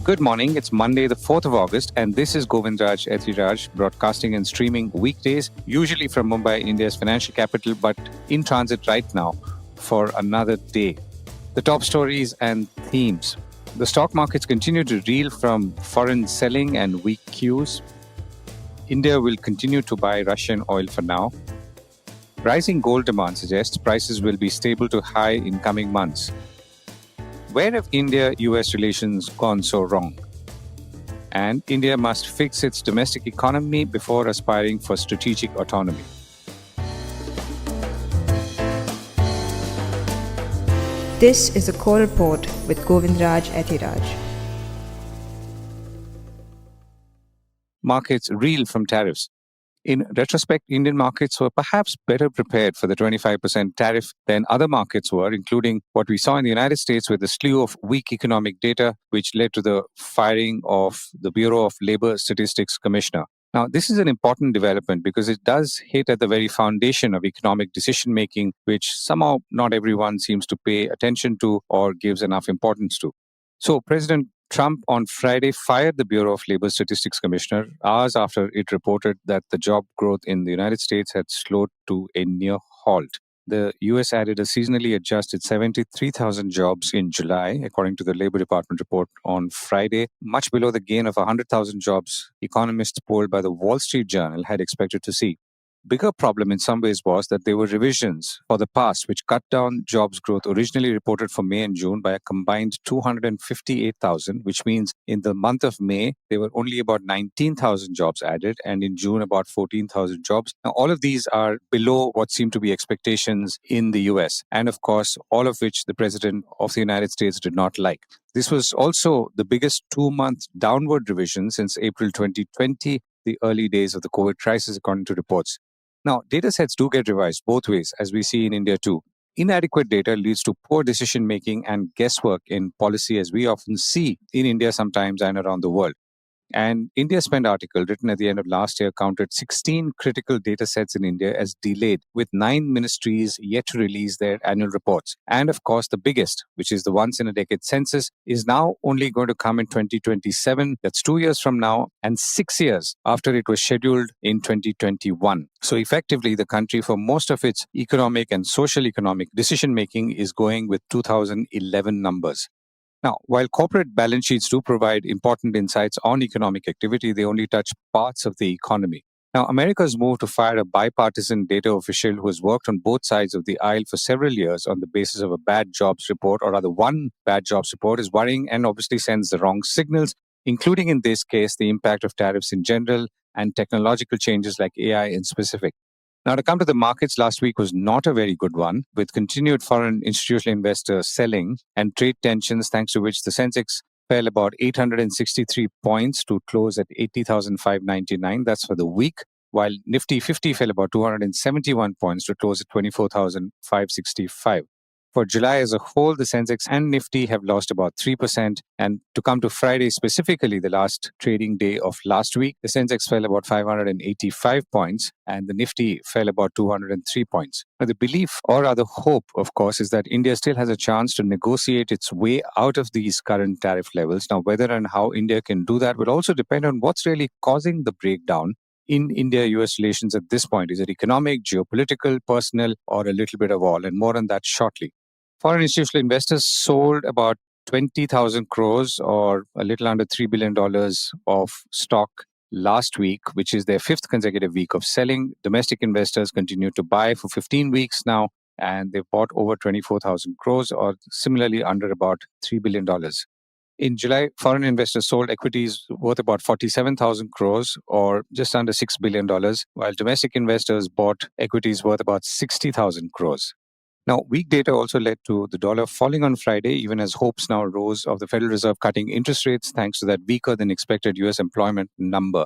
Good morning. It's Monday, the 4th of August, and this is Govindraj Ethiraj, broadcasting and streaming weekdays, usually from Mumbai, India's financial capital, but in transit right now for another day. The top stories and themes. The stock markets continue to reel from foreign selling and weak cues. India will continue to buy Russian oil for now. Rising gold demand suggests prices will be stable to high in coming months. Where have India-US relations gone so wrong? And India must fix its domestic economy before aspiring for strategic autonomy. This is a core report with Govindraj Ethiraj. Markets reel from tariffs. In retrospect, Indian markets were perhaps better prepared for the 25% tariff than other markets were, including what we saw in the United States with a slew of weak economic data, which led to the firing of the Bureau of Labor Statistics Commissioner. Now, this is an important development because it does hit at the very foundation of economic decision-making, which somehow not everyone seems to pay attention to or gives enough importance to. So, President Trump on Friday fired the Bureau of Labor Statistics Commissioner hours after it reported that the job growth in the United States had slowed to a near halt. The US added a seasonally adjusted 73,000 jobs in July, according to the Labor Department report on Friday, much below the gain of 100,000 jobs economists polled by the Wall Street Journal had expected to see. Bigger problem in some ways was that there were revisions for the past which cut down jobs growth originally reported for May and June by a combined 258,000, which means in the month of May, there were only about 19,000 jobs added, and in June, about 14,000 jobs. Now, all of these are below what seem to be expectations in the US, and of course, all of which the President of the United States did not like. This was also the biggest 2-month downward revision since April 2020, the early days of the COVID crisis, according to reports. Now, data sets do get revised both ways, as we see in India too. Inadequate data leads to poor decision-making and guesswork in policy, as we often see in India sometimes and around the world. And India Spend article written at the end of last year counted 16 critical data sets in India as delayed, with 9 ministries yet to release their annual reports. And of course, the biggest, which is the once-in-a-decade census, is now only going to come in 2027. That's 2 years from now and 6 years after it was scheduled in 2021. So effectively, the country, for most of its economic and social economic decision-making, is going with 2011 numbers. Now, while corporate balance sheets do provide important insights on economic activity, they only touch parts of the economy. Now, America's move to fire a bipartisan data official who has worked on both sides of the aisle for several years on the basis of a bad jobs report, or rather one bad jobs report, is worrying and obviously sends the wrong signals, including in this case the impact of tariffs in general and technological changes like AI in specific. Now, to come to the markets, last week was not a very good one, with continued foreign institutional investors selling and trade tensions, thanks to which the Sensex fell about 863 points to close at 80,599. That's for the week, while Nifty 50 fell about 271 points to close at 24,565. For July as a whole, the Sensex and Nifty have lost about 3%. And to come to Friday specifically, the last trading day of last week, the Sensex fell about 585 points and the Nifty fell about 203 points. Now, the belief, or rather hope, of course, is that India still has a chance to negotiate its way out of these current tariff levels. Now, whether and how India can do that will also depend on what's really causing the breakdown in India-US relations at this point. Is it economic, geopolitical, personal, or a little bit of all? And more on that shortly. Foreign institutional investors sold about 20,000 crores, or a little under $3 billion of stock last week, which is their 5th consecutive week of selling. Domestic investors continue to buy for 15 weeks now, and they've bought over 24,000 crores, or similarly under about $3 billion. In July, foreign investors sold equities worth about 47,000 crores, or just under $6 billion, while domestic investors bought equities worth about 60,000 crores. Now, weak data also led to the dollar falling on Friday, even as hopes now rose of the Federal Reserve cutting interest rates thanks to that weaker than expected US employment number.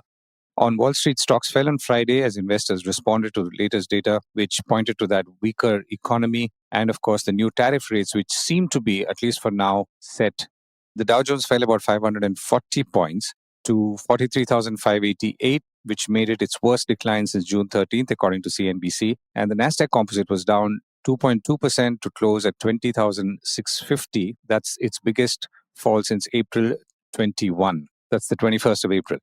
On Wall Street, stocks fell on Friday as investors responded to the latest data, which pointed to that weaker economy and, of course, the new tariff rates, which seem to be, at least for now, set. The Dow Jones fell about 540 points to 43,588, which made it its worst decline since June 13th, according to CNBC. And the Nasdaq Composite was down 2.2% to close at 20,650. That's its biggest fall since April 21. That's the 21st of April.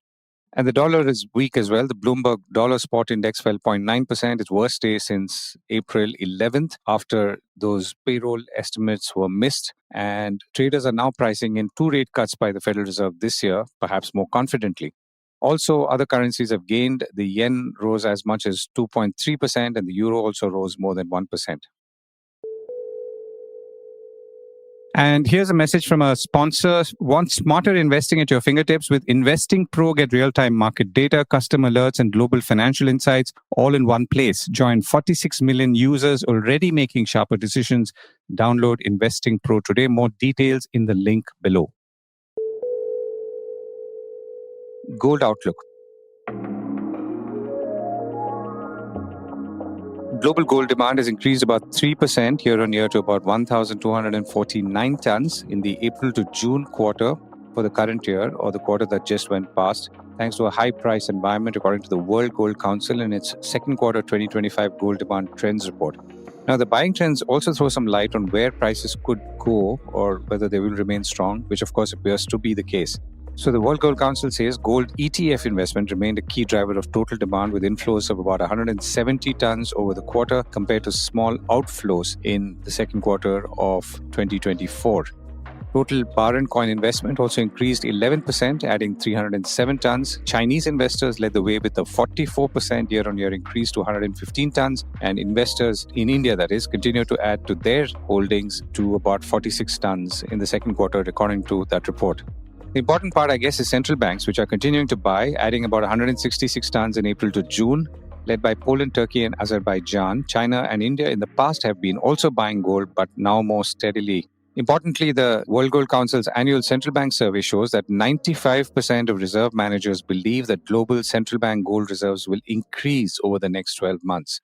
And the dollar is weak as well. The Bloomberg Dollar Spot Index fell 0.9%, its worst day since April 11th, after those payroll estimates were missed. And traders are now pricing in 2 rate cuts by the Federal Reserve this year, perhaps more confidently. Also, other currencies have gained. The yen rose as much as 2.3%, and the euro also rose more than 1%. And here's a message from a sponsor. Want smarter investing at your fingertips? With InvestingPro, get real-time market data, custom alerts, and global financial insights all in one place. Join 46 million users already making sharper decisions. Download InvestingPro today. More details in the link below. Gold outlook. Global gold demand has increased about 3% year on year to about 1,249 tons in the April to June quarter for the current year, or the quarter that just went past, thanks to a high price environment, according to the World Gold Council in its second quarter 2025 gold demand trends report. Now, the buying trends also throw some light on where prices could go or whether they will remain strong, which of course appears to be the case. So the World Gold Council says gold ETF investment remained a key driver of total demand, with inflows of about 170 tons over the quarter compared to small outflows in the second quarter of 2024. Total bar and coin investment also increased 11%, adding 307 tons. Chinese investors led the way with a 44% year-on-year increase to 115 tons, and investors in India, that is, continue to add to their holdings to about 46 tons in the second quarter, according to that report. The important part, I guess, is central banks, which are continuing to buy, adding about 166 tons in April to June, led by Poland, Turkey, and Azerbaijan. China and India in the past have been also buying gold, but now more steadily. Importantly, the World Gold Council's annual central bank survey shows that 95% of reserve managers believe that global central bank gold reserves will increase over the next 12 months.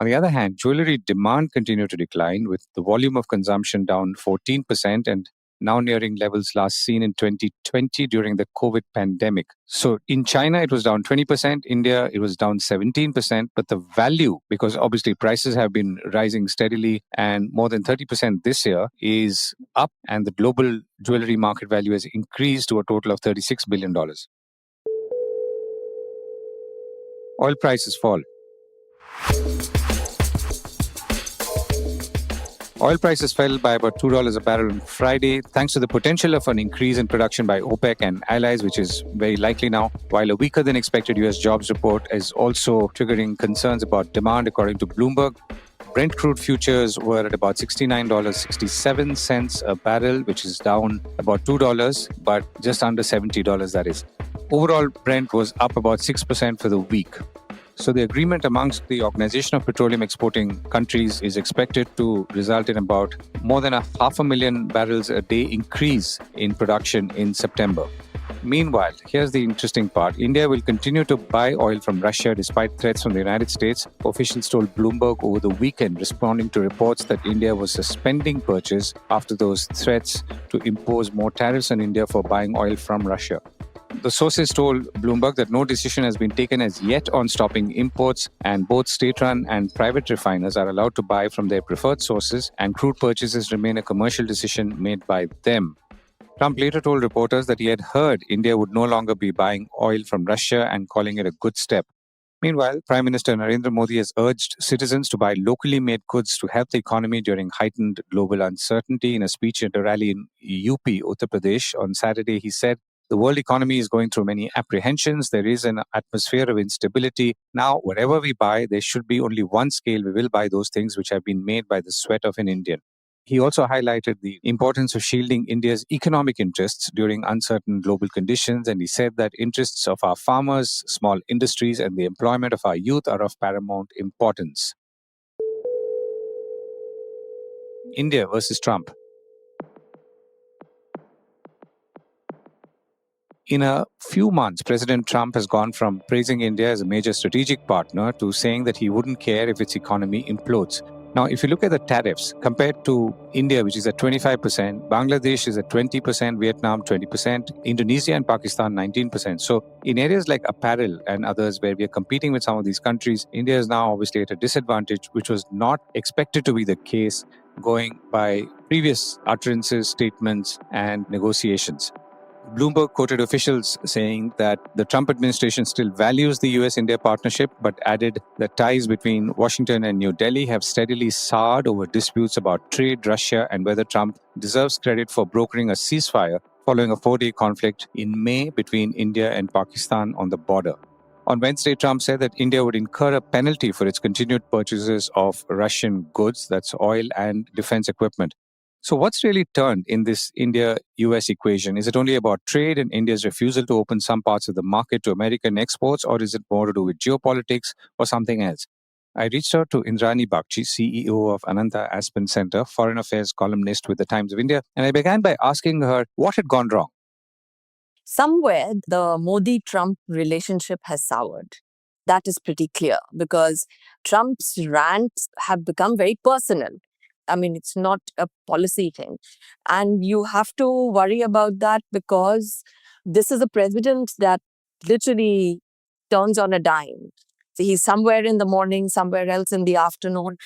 On the other hand, jewelry demand continued to decline, with the volume of consumption down 14% and now nearing levels last seen in 2020 during the COVID pandemic. So in China, it was down 20%. India, it was down 17%. But the value, because obviously prices have been rising steadily and more than 30% this year, is up. And the global jewelry market value has increased to a total of $36 billion. Oil prices fall. Oil prices fell by about $2 a barrel on Friday, thanks to the potential of an increase in production by OPEC and allies, which is very likely now, while a weaker than expected US jobs report is also triggering concerns about demand, according to Bloomberg. Brent crude futures were at about $69.67 a barrel, which is down about $2, but just under $70, that is. Overall, Brent was up about 6% for the week. So the agreement amongst the Organization of Petroleum Exporting Countries is expected to result in about more than 500,000 barrels a day increase in production in September. Meanwhile, here's the interesting part. India will continue to buy oil from Russia despite threats from the United States, officials told Bloomberg over the weekend, responding to reports that India was suspending purchase after those threats to impose more tariffs on India for buying oil from Russia. The sources told Bloomberg that no decision has been taken as yet on stopping imports, and both state-run and private refiners are allowed to buy from their preferred sources, and crude purchases remain a commercial decision made by them. Trump later told reporters that he had heard India would no longer be buying oil from Russia and calling it a good step. Meanwhile, Prime Minister Narendra Modi has urged citizens to buy locally made goods to help the economy during heightened global uncertainty. In a speech at a rally in UP, Uttar Pradesh, on Saturday, he said, "The world economy is going through many apprehensions. There is an atmosphere of instability. Now, whatever we buy, there should be only one scale. We will buy those things which have been made by the sweat of an Indian." He also highlighted the importance of shielding India's economic interests during uncertain global conditions, and he said that interests of our farmers, small industries, and the employment of our youth are of paramount importance. India versus Trump. In a few months, President Trump has gone from praising India as a major strategic partner to saying that he wouldn't care if its economy implodes. Now, if you look at the tariffs, compared to India, which is at 25%, Bangladesh is at 20%, Vietnam 20%, Indonesia and Pakistan 19%. So in areas like apparel and others where we are competing with some of these countries, India is now obviously at a disadvantage, which was not expected to be the case going by previous utterances, statements, and negotiations. Bloomberg quoted officials saying that the Trump administration still values the US-India partnership, but added that ties between Washington and New Delhi have steadily soured over disputes about trade, Russia, and whether Trump deserves credit for brokering a ceasefire following a 4-day conflict in May between India and Pakistan on the border. On Wednesday, Trump said that India would incur a penalty for its continued purchases of Russian goods, that's oil and defense equipment. So what's really turned in this India-US equation? Is it only about trade and India's refusal to open some parts of the market to American exports, or is it more to do with geopolitics or something else? I reached out to Indrani Bagchi, CEO of Ananta Centre, foreign affairs columnist with the Times of India, and I began by asking her what had gone wrong. Somewhere the Modi-Trump relationship has soured. That is pretty clear because Trump's rants have become very personal. I mean, it's not a policy thing. And you have to worry about that because this is a president that literally turns on a dime. So he's somewhere in the morning, somewhere else in the afternoon.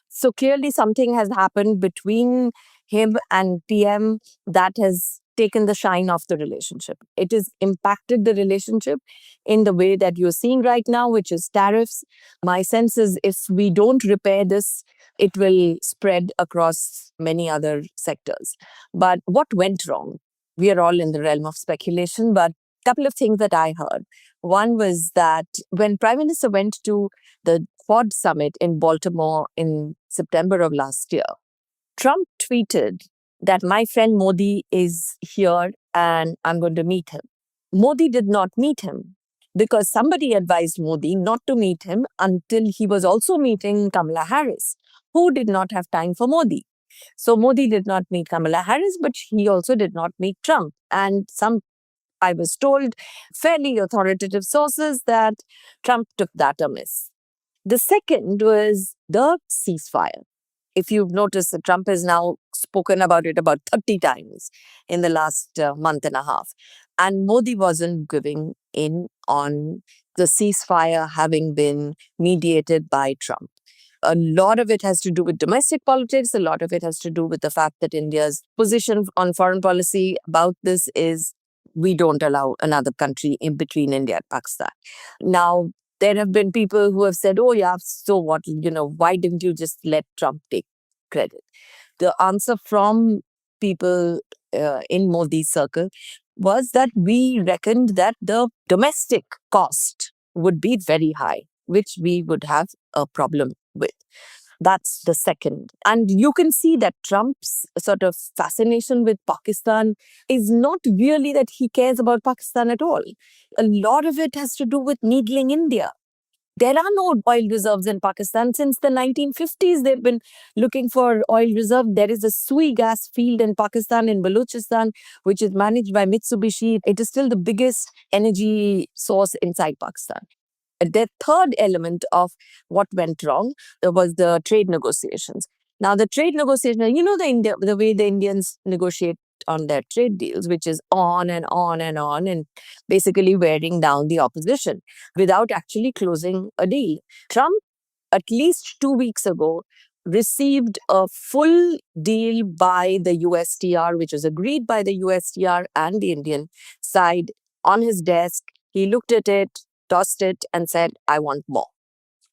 So clearly something has happened between him and PM that has taken the shine off the relationship. It has impacted the relationship in the way that you're seeing right now, which is tariffs. My sense is if we don't repair this, it will spread across many other sectors. But what went wrong? We are all in the realm of speculation, but a couple of things that I heard. One was that when Prime Minister went to the Quad Summit in Baltimore in September of last year, Trump tweeted that my friend Modi is here and I'm going to meet him. Modi did not meet him because somebody advised Modi not to meet him until he was also meeting Kamala Harris, who did not have time for Modi. So Modi did not meet Kamala Harris, but he also did not meet Trump. And I was told, fairly authoritative sources that Trump took that amiss. The second was the ceasefire. If you've noticed, Trump has now spoken about it about 30 times in the last month and a half. And Modi wasn't giving in on the ceasefire having been mediated by Trump. A lot of it has to do with domestic politics. A lot of it has to do with the fact that India's position on foreign policy about this is we don't allow another country in between India and Pakistan. Now, there have been people who have said, oh, yeah, so what? Why didn't you just let Trump take credit? The answer from people in Modi's circle was that we reckoned that the domestic cost would be very high, which we would have a problem with. That's the second. And you can see that Trump's sort of fascination with Pakistan is not really that he cares about Pakistan at all. A lot of it has to do with needling India. There are no oil reserves in Pakistan. Since the 1950s, they've been looking for oil reserve. There is a Sui gas field in Pakistan, in Balochistan, which is managed by Mitsubishi. It is still the biggest energy source inside Pakistan. The third element of what went wrong was the trade negotiations. Now, the trade negotiations, the way the Indians negotiate on their trade deals, which is on and on and on, and basically wearing down the opposition without actually closing a deal. Trump, at least 2 weeks ago, received a full deal by the USTR, which was agreed by the USTR and the Indian side on his desk. He looked at it, tossed it, and said, I want more.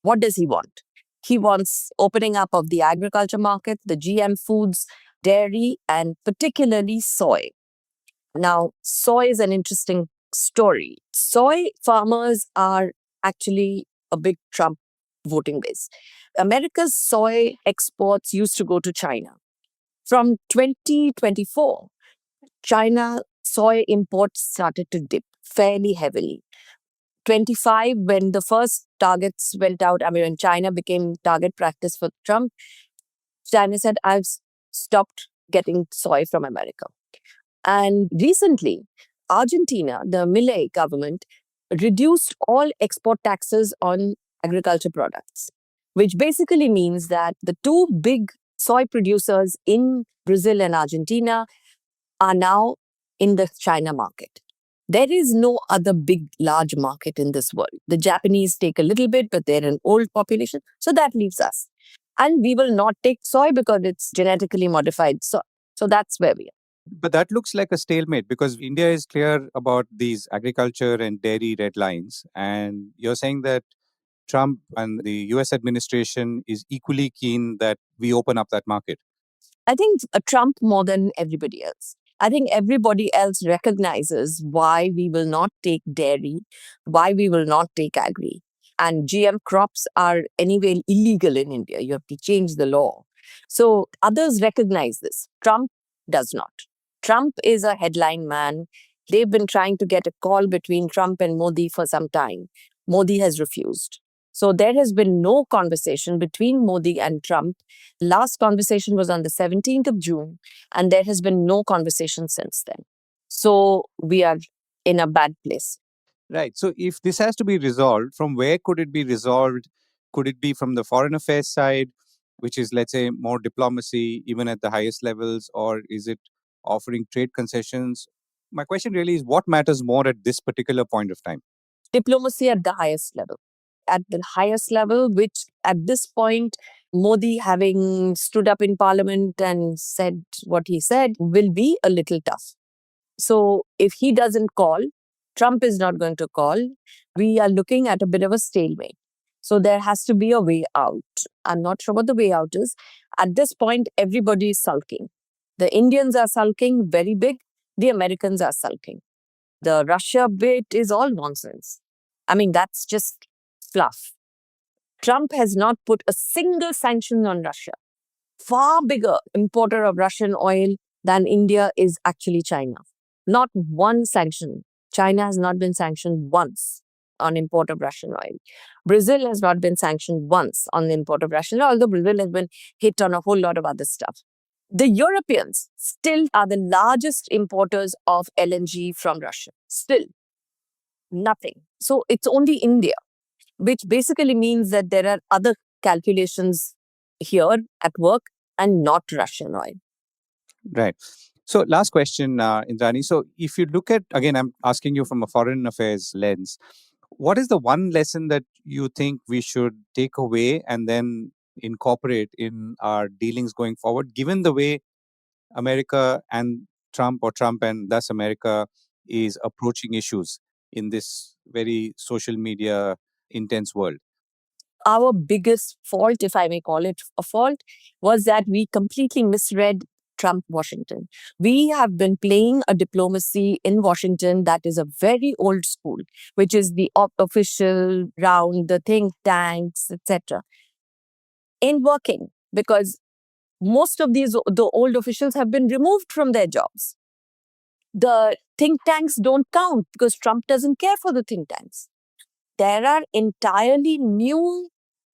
What does he want? He wants opening up of the agriculture market, the GM foods, dairy, and particularly soy. Now, soy is an interesting story. Soy farmers are actually a big Trump voting base. America's soy exports used to go to China. From 2024, China soy imports started to dip fairly heavily. 25, when the first targets went out, when China became target practice for Trump, China said, I've stopped getting soy from America. And recently, Argentina, the Milei government, reduced all export taxes on agriculture products, which basically means that the two big soy producers in Brazil and Argentina are now in the China market. There is no other big, large market in this world. The Japanese take a little bit, but they're an old population. So that leaves us. And we will not take soy because it's genetically modified soy. So that's where we are. But that looks like a stalemate because India is clear about these agriculture and dairy red lines. And you're saying that Trump and the US administration is equally keen that we open up that market. I think Trump more than everybody else. I think everybody else recognizes why we will not take dairy, why we will not take agri. And GM crops are anyway illegal in India. You have to change the law. So others recognize this. Trump does not. Trump is a headline man. They've been trying to get a call between Trump and Modi for some time. Modi has refused. So there has been no conversation between Modi and Trump. Last conversation was on the 17th of June, and there has been no conversation since then. So we are in a bad place. Right. So if this has to be resolved, from where could it be resolved? Could it be from the foreign affairs side, which is, let's say, more diplomacy, even at the highest levels, or is it offering trade concessions? My question really is what matters more at this particular point of time? Diplomacy at the highest level. At the highest level, which at this point, Modi having stood up in parliament and said what he said, will be a little tough. So if he doesn't call, Trump is not going to call. We are looking at a bit of a stalemate. So there has to be a way out. I'm not sure what the way out is. At this point, everybody is sulking. The Indians are sulking very big. The Americans are sulking. The Russia bit is all nonsense. I mean, that's just fluff. Trump has not put a single sanction on Russia. Far bigger importer of Russian oil than India is actually China. Not one sanction. China has not been sanctioned once on import of Russian oil. Brazil has not been sanctioned once on the import of Russian oil, although Brazil has been hit on a whole lot of other stuff. The Europeans still are the largest importers of LNG from Russia. Still. Nothing. So it's only India, which basically means that there are other calculations here at work and not Russian oil. Right. So, last question, Indrani. So, if you look at, again, I'm asking you from a foreign affairs lens, what is the one lesson that you think we should take away and then incorporate in our dealings going forward, given the way America and Trump, or Trump and thus America, is approaching issues in this very social media intense world? Our biggest fault, if I may call it a fault, was that we completely misread Trump Washington. We have been playing a diplomacy in Washington that is a very old school, which is the official round, the think tanks, etc. In working, because most of the old officials have been removed from their jobs. The think tanks don't count because Trump doesn't care for the think tanks. There are entirely new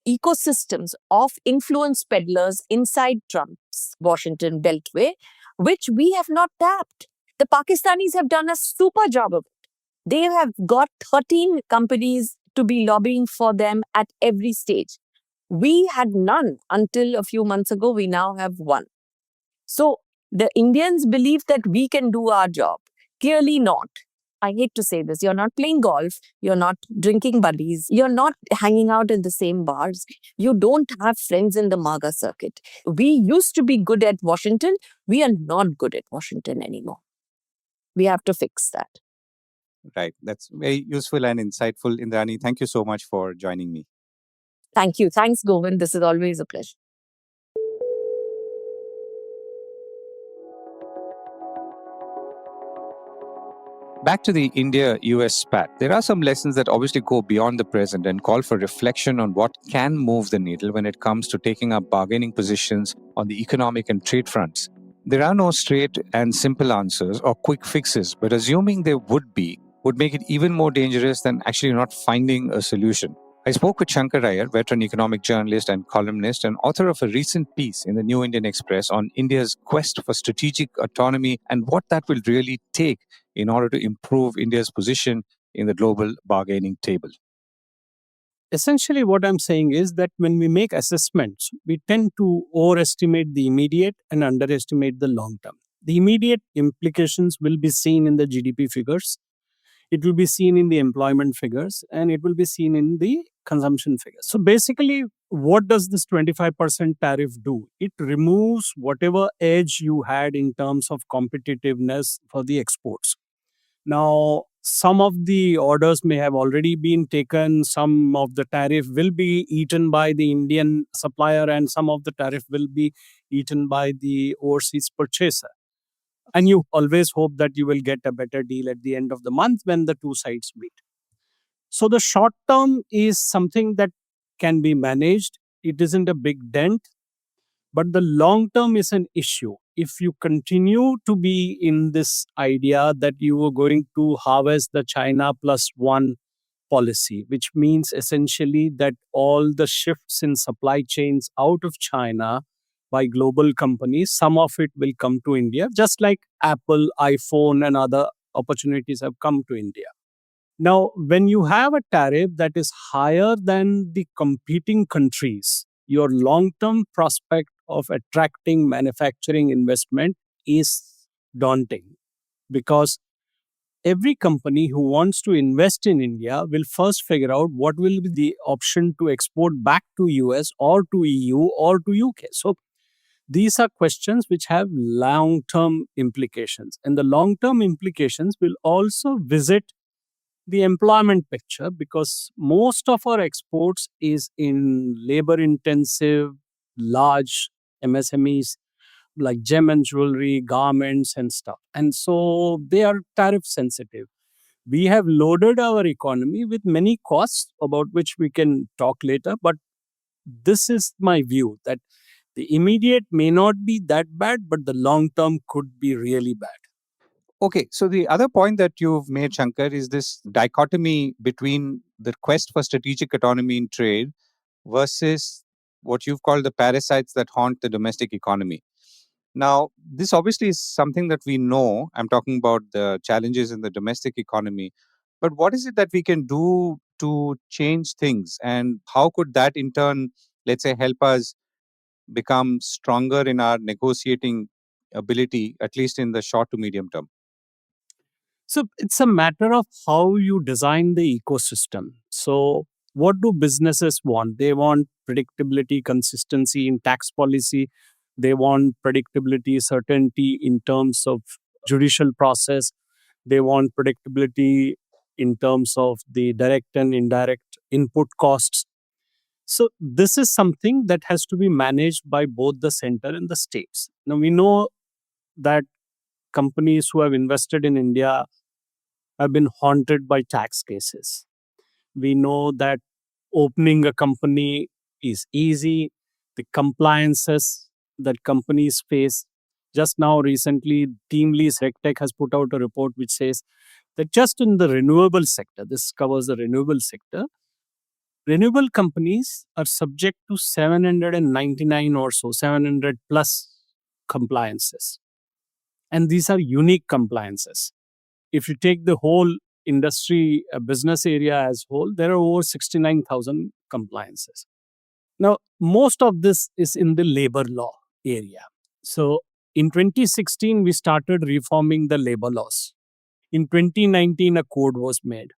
ecosystems of influence peddlers inside Trump's Washington Beltway, which we have not tapped. The Pakistanis have done a super job of it. They have got 13 companies to be lobbying for them at every stage. We had none until a few months ago. We now have one. So the Indians believe that we can do our job. Clearly not. I hate to say this. You're not playing golf. You're not drinking buddies. You're not hanging out in the same bars. You don't have friends in the MAGA circuit. We used to be good at Washington. We are not good at Washington anymore. We have to fix that. Right. That's very useful and insightful, Indrani. Thank you so much for joining me. Thank you. Thanks, Govind. This is always a pleasure. Back to the India-US spat, there are some lessons that obviously go beyond the present and call for reflection on what can move the needle when it comes to taking up bargaining positions on the economic and trade fronts. There are no straight and simple answers or quick fixes, but assuming there would be would make it even more dangerous than actually not finding a solution. I spoke with Shankkar Aiyar, veteran economic journalist and columnist, and author of a recent piece in the New Indian Express on India's quest for strategic autonomy and what that will really take in order to improve India's position in the global bargaining table. Essentially, what I'm saying is that when we make assessments, we tend to overestimate the immediate and underestimate the long term. The immediate implications will be seen in the GDP figures, it will be seen in the employment figures, and it will be seen in the consumption figures. So basically, what does this 25% tariff do? It removes whatever edge you had in terms of competitiveness for the exports. Now, some of the orders may have already been taken, some of the tariff will be eaten by the Indian supplier, and some of the tariff will be eaten by the overseas purchaser. And you always hope that you will get a better deal at the end of the month when the two sides meet. So the short term is something that can be managed. It isn't a big dent, but the long term is an issue. If you continue to be in this idea that you are going to harvest the China plus one policy, which means essentially that all the shifts in supply chains out of China by global companies, some of it will come to India, just like Apple, iPhone, and other opportunities have come to India. Now, when you have a tariff that is higher than the competing countries, your long term prospect of attracting manufacturing investment is daunting, because every company who wants to invest in India will first figure out what will be the option to export back to US or to EU or to UK. So these are questions which have long term implications, and the long term implications will also visit the employment picture, because most of our exports is in labor intensive large MSMEs like gem and jewelry, garments and stuff, and so they are tariff sensitive. We have loaded our economy with many costs about which we can talk later, but this is my view that the immediate may not be that bad, but the long term could be really bad. Okay, so the other point that you've made, Shankar, is this dichotomy between the quest for strategic autonomy in trade versus what you've called the parasites that haunt the domestic economy. Now, this obviously is something that we know. I'm talking about the challenges in the domestic economy. But what is it that we can do to change things? And how could that in turn, let's say, help us become stronger in our negotiating ability, at least in the short to medium term? So it's a matter of how you design the ecosystem. So, what do businesses want? They want predictability, consistency in tax policy. They want predictability, certainty in terms of judicial process. They want predictability in terms of the direct and indirect input costs. So, this is something that has to be managed by both the center and the states. Now, we know that companies who have invested in India have been haunted by tax cases. We know that opening a company is easy. The compliances that companies face. Just now, recently, Teamlease RegTech has put out a report which says that just in the renewable sector, this covers the renewable sector, renewable companies are subject to 799 or so, 700 plus compliances. And these are unique compliances. If you take the whole industry business area as whole, there are over 69,000 compliances. Now, most of this is in the labor law area. So, in 2016, we started reforming the labor laws. In 2019, a code was made.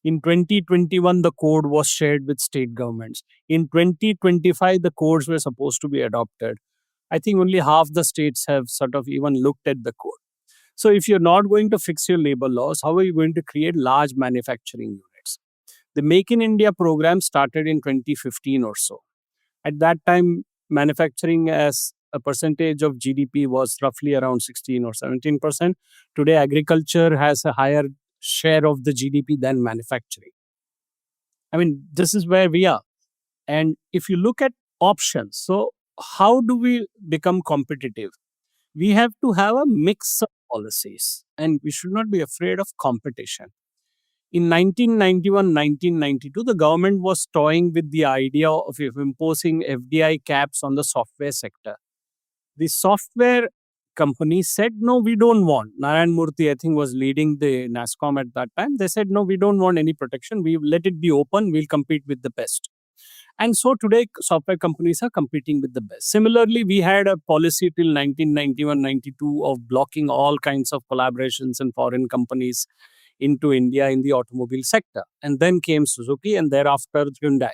In 2021, the code was shared with state governments. In 2025, the codes were supposed to be adopted. I think only half the states have sort of even looked at the code. So, if you're not going to fix your labor laws, how are you going to create large manufacturing units? The Make in India program started in 2015 or so. At that time, manufacturing as a percentage of GDP was roughly around 16 or 17%. Today, agriculture has a higher share of the GDP than manufacturing. I mean, this is where we are. And if you look at options, so how do we become competitive? We have to have a mix of policies, and we should not be afraid of competition. In 1991, 1992, the government was toying with the idea of imposing FDI caps on the software sector. The software companies said, no, we don't want. Narayan Murthy, I think, was leading the NASSCOM at that time. They said, no, we don't want any protection. We let it be open. We'll compete with the best. And so today, software companies are competing with the best. Similarly, we had a policy till 1991-92 of blocking all kinds of collaborations and foreign companies into India in the automobile sector. And then came Suzuki and thereafter Hyundai.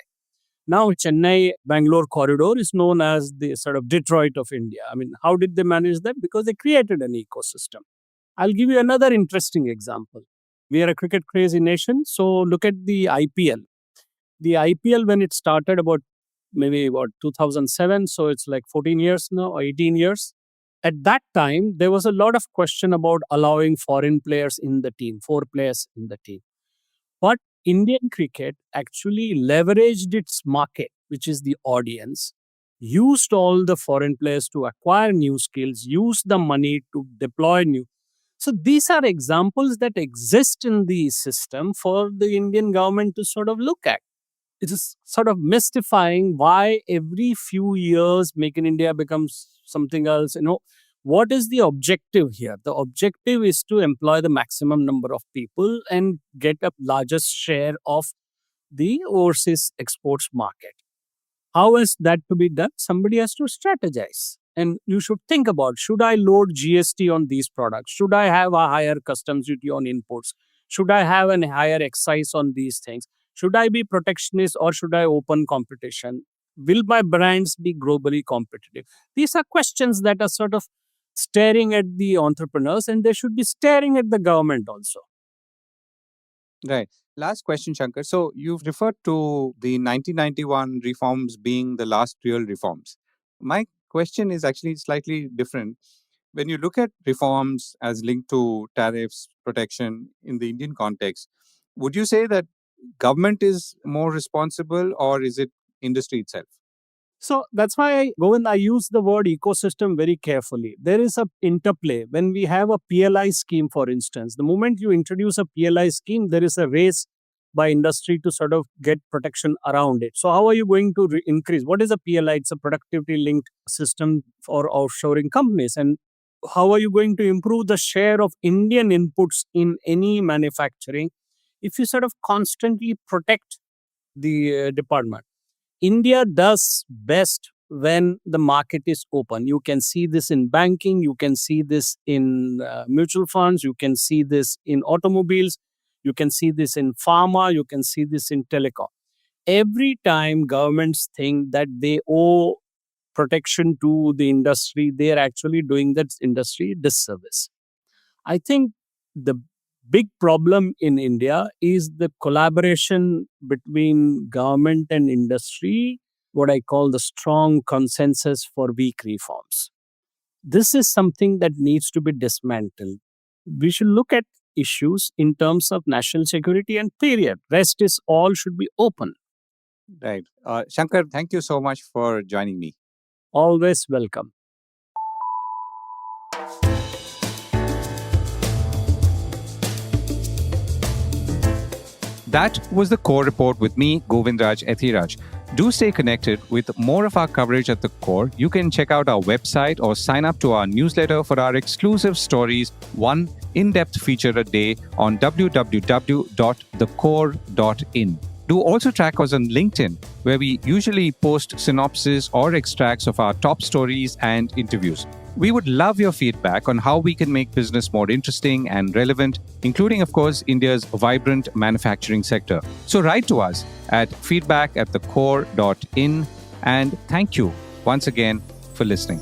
Now, Chennai-Bangalore corridor is known as the sort of Detroit of India. I mean, how did they manage that? Because they created an ecosystem. I'll give you another interesting example. We are a cricket crazy nation, so look at the IPL. The IPL, when it started maybe about 2007, so it's like 14 years now, or 18 years. At that time, there was a lot of question about allowing foreign players in the team, 4 players in the team. But Indian cricket actually leveraged its market, which is the audience, used all the foreign players to acquire new skills, used the money to deploy new. So these are examples that exist in the system for the Indian government to sort of look at. It is sort of mystifying why every few years Make in India becomes something else. What is the objective here? The objective is to employ the maximum number of people and get a largest share of the overseas exports market. How is that to be done? Somebody has to strategize. And you should think about, should I load GST on these products? Should I have a higher customs duty on imports? Should I have a higher excise on these things? Should I be protectionist or should I open competition? Will my brands be globally competitive? These are questions that are sort of staring at the entrepreneurs, and they should be staring at the government also. Right. Last question, Shankkar. So you've referred to the 1991 reforms being the last real reforms. My question is actually slightly different. When you look at reforms as linked to tariffs, protection in the Indian context, would you say that government is more responsible or is it industry itself? So that's why, Govind, I use the word ecosystem very carefully. There is a interplay. When we have a PLI scheme, for instance, the moment you introduce a PLI scheme, there is a race by industry to sort of get protection around it. So how are you going to increase? What is a PLI? It's a productivity linked system for offshoring companies. And how are you going to improve the share of Indian inputs in any manufacturing if you sort of constantly protect the department? India does best when the market is open. You can see this in banking, you can see this in mutual funds, you can see this in automobiles, you can see this in pharma, you can see this in telecom. Every time governments think that they owe protection to the industry, they are actually doing that industry disservice. I think the big problem in India is the collaboration between government and industry, what I call the strong consensus for weak reforms. This is something that needs to be dismantled. We should look at issues in terms of national security and period. Rest is all should be open. Right. Shankkar, thank you so much for joining me. Always welcome. That was the Core Report with me, Govindraj Ethiraj. Do stay connected with more of our coverage at the Core. You can check out our website or sign up to our newsletter for our exclusive stories, one in-depth feature a day on www.thecore.in. Do also track us on LinkedIn, where we usually post synopses or extracts of our top stories and interviews. We would love your feedback on how we can make business more interesting and relevant, including, of course, India's vibrant manufacturing sector. So write to us at feedback@thecore.in. And thank you once again for listening.